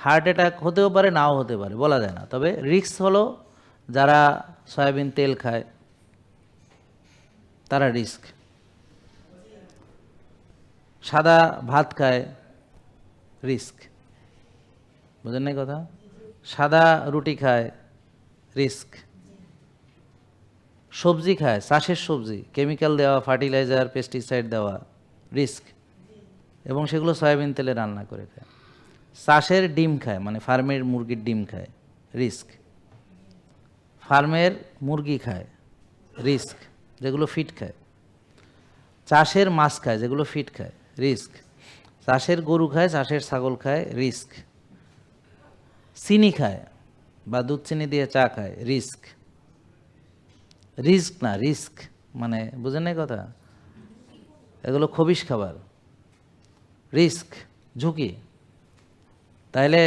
Heart attack হতেও পারে, নাও হতে পারে, বলা যায় না। তবে রিস্ক হলো যারা সয়াবিন তেল খায় তারা রিস্ক, সাদা ভাত খায় রিস্ক, বুঝেন নাই কথা, সাদা রুটি খায় রিস্ক, সবজি খায়, চাষের সবজি, কেমিক্যাল দেওয়া, ফার্টিলাইজার, পেস্টিসাইড দেওয়া, রিস্ক, এবং সেগুলো সয়াবিন তেলে রান্না করে খায়। চাষের ডিম খায়, মানে ফার্মের মুরগির ডিম খায়, রিস্ক। ফার্মের মুরগি খায়, রিস্ক, যেগুলো ফিট খায়। চাষের মাছ খায়, যেগুলো ফিট খায়, রিস্ক। চাষের গরু খায়, চাষের ছাগল খায়, রিস্ক। চিনি খায় বা দুধ চিনি দিয়ে চা খায়, রিস্ক। রিস্ক না, রিস্ক মানে বুঝেন না কথা, এগুলো খবিশ খাবার, রিস্ক, ঝুঁকি। তাইলে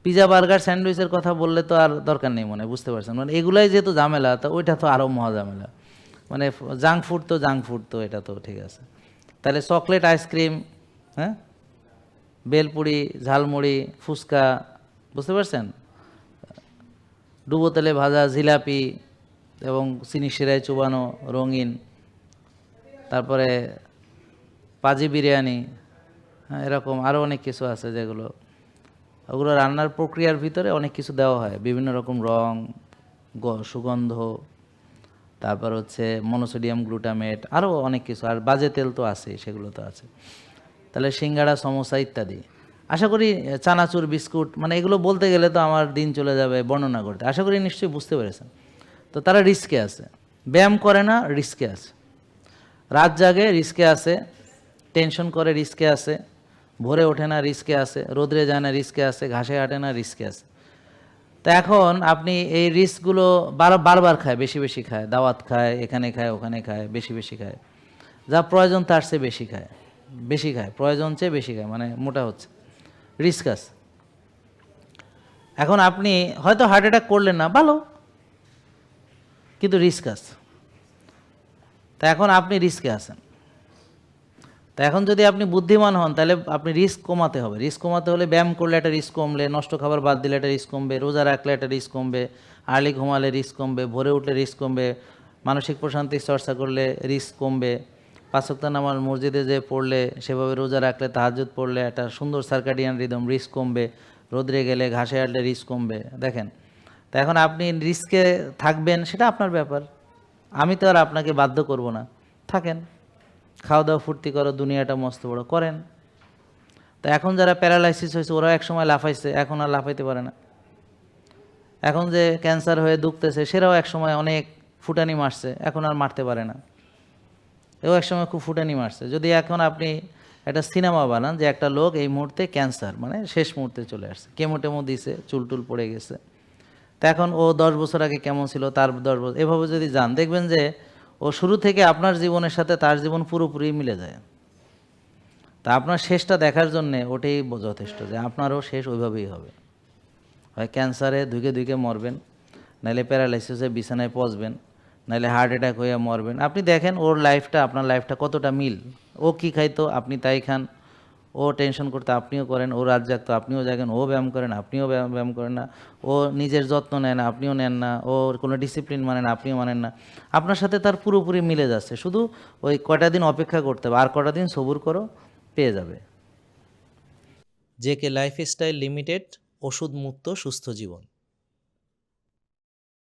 পিজা বার্গার স্যান্ডউইচের কথা বললে তো আর দরকার নেই, মনে বুঝতে পারছেন, মানে এগুলাই যেহেতু ঝামেলা, তো ওইটা তো আরও মহা ঝামেলা। মানে জাঙ্ক ফুড তো এটা তো ঠিক আছে। তাহলে চকলেট, আইসক্রিম, হ্যাঁ, বেলপুরি, ঝালমুড়ি, ফুচকা, বুঝতে পারছেন, ডুবো তেলে ভাজা জিলাপি এবং চিনি শিরায় চুবানো রঙিন, তারপরে পাজি বিরিয়ানি, হ্যাঁ, এরকম আরও অনেক কিছু আছে যেগুলো, ওগুলো রান্নার প্রক্রিয়ার ভিতরে অনেক কিছু দেওয়া হয়, বিভিন্ন রকম রং, সুগন্ধ, তারপর হচ্ছে মনোসোডিয়াম গ্লুটামেট, আরও অনেক কিছু, আর বাজে তেল তো আছে, সেগুলো তো আছে। তাহলে সিঙ্গাড়া, সমোসা ইত্যাদি। আশা করি চানাচুর, বিস্কুট, মানে এগুলো বলতে গেলে তো আমার দিন চলে যাবে বর্ণনা করতে। আশা করি নিশ্চয়ই বুঝতে পেরেছেন। তো তারা রিস্কে আছে, ব্যায়াম করে না, রিস্কে আছে, রাত জাগে রিস্কে আছে, টেনশন করে রিস্কে আছে, ভোরে ওঠে না রিস্কে আছে, রোদ্রে যায় না রিস্কে আছে, ঘাসে হাঁটে না রিস্কে আছে। তা এখন আপনি এই রিস্কগুলো বারবার খায়, বেশি বেশি খায়, দাওয়াত খায়, এখানে খায়, ওখানে খায়, বেশি বেশি খায়, যা প্রয়োজন তার চেয়ে বেশি খায়, বেশি খায়, প্রয়োজন চেয়ে বেশি খায়, মানে মোটা হচ্ছে, রিস্ক আছে। এখন আপনি হয়তো হার্ট অ্যাটাক করলেন না, ভালো, কিন্তু রিস্ক আছে। তা এখন আপনি রিস্কে আছেন। তা এখন যদি আপনি বুদ্ধিমান হন, তাহলে আপনি রিস্ক কমাতে হবে। রিস্ক কমাতে হলে ব্যায়াম করলে একটা রিস্ক কমলে, নষ্ট খাবার বাদ দিলে একটা রিস্ক কমবে, রোজা রাখলে একটা রিস্ক কমবে, আর্লি ঘুমালে রিস্ক কমবে, ভোরে উঠলে রিস্ক কমবে, মানসিক প্রশান্তির চর্চা করলে রিস্ক কমবে, 5 ওয়াক্ত নামাজ মসজিদে যে পড়লে, সেভাবে রোজা রাখলে, তাহাজ্জুদ পড়লে একটা সুন্দর সার্কাডিয়ান রিদম, রিস্ক কমবে, রোদ্রে গেলে, ঘাসে হাঁটলে রিস্ক কমবে। দেখেন, তা এখন আপনি রিস্কে থাকবেন, সেটা আপনার ব্যাপার, আমি তো আর আপনাকে বাধ্য করব না। থাকেন, খাওয়া দাওয়া ফুর্তি করো, দুনিয়াটা মস্ত বড় করেন। তা এখন যারা প্যারালাইসিস হয়েছে, ওরা এক সময় লাফাইছে, এখন আর লাফাইতে পারে না। এখন যে ক্যান্সার হয়ে দুখতেছে, সেরাও এক সময় অনেক ফুটানি মারছে, এখন আর মারতে পারে না। এও এক সময় খুব ফুটানি মারছে। যদি এখন আপনি একটা সিনেমা বানান যে একটা লোক এই মুহূর্তে ক্যান্সার, মানে শেষ মুহূর্তে চলে আসছে, কেমো দিছে, চুল পড়ে গেছে, তা এখন ও 10 বছর আগে কেমন ছিল, তার 10 বছর, এভাবে যদি যান, দেখবেন যে ও শুরু থেকে আপনার জীবনের সাথে তার জীবন পুরোপুরি মিলে যায়। তা আপনার শেষটা দেখার জন্যে ওটাই যথেষ্ট, যে আপনারও শেষ ওইভাবেই হবে, হয় ক্যান্সারে ধুকে মরবেন, নাহলে প্যারালাইসিসে বিছানায় পচবেন, নাহলে হার্ট অ্যাটাক হয়ে মরবেন। আপনি দেখেন ওর লাইফটা আপনার লাইফটা কতটা মিল। ও কী খাইতো, আপনি তাই খান, ও টেনশন করতো, আপনিও করেন, ও রাত জাগতো, আপনিও জাগেন, ও ব্যায়াম করেন, আপনিও ব্যায়াম করেন না, ও নিজের যত্ন নেয় না, আপনিও নেন না, ওর কোনো ডিসিপ্লিন মানেন না, আপনিও মানেন না। আপনার সাথে তার পুরোপুরি মিলে যাচ্ছে, শুধু ওই কয়টা দিন অপেক্ষা করতে হবে, আর কটা দিন সবুর করো, পেয়ে যাবে। জেকে লাইফস্টাইল লিমিটেড, ওষুধ মুক্ত সুস্থ জীবন।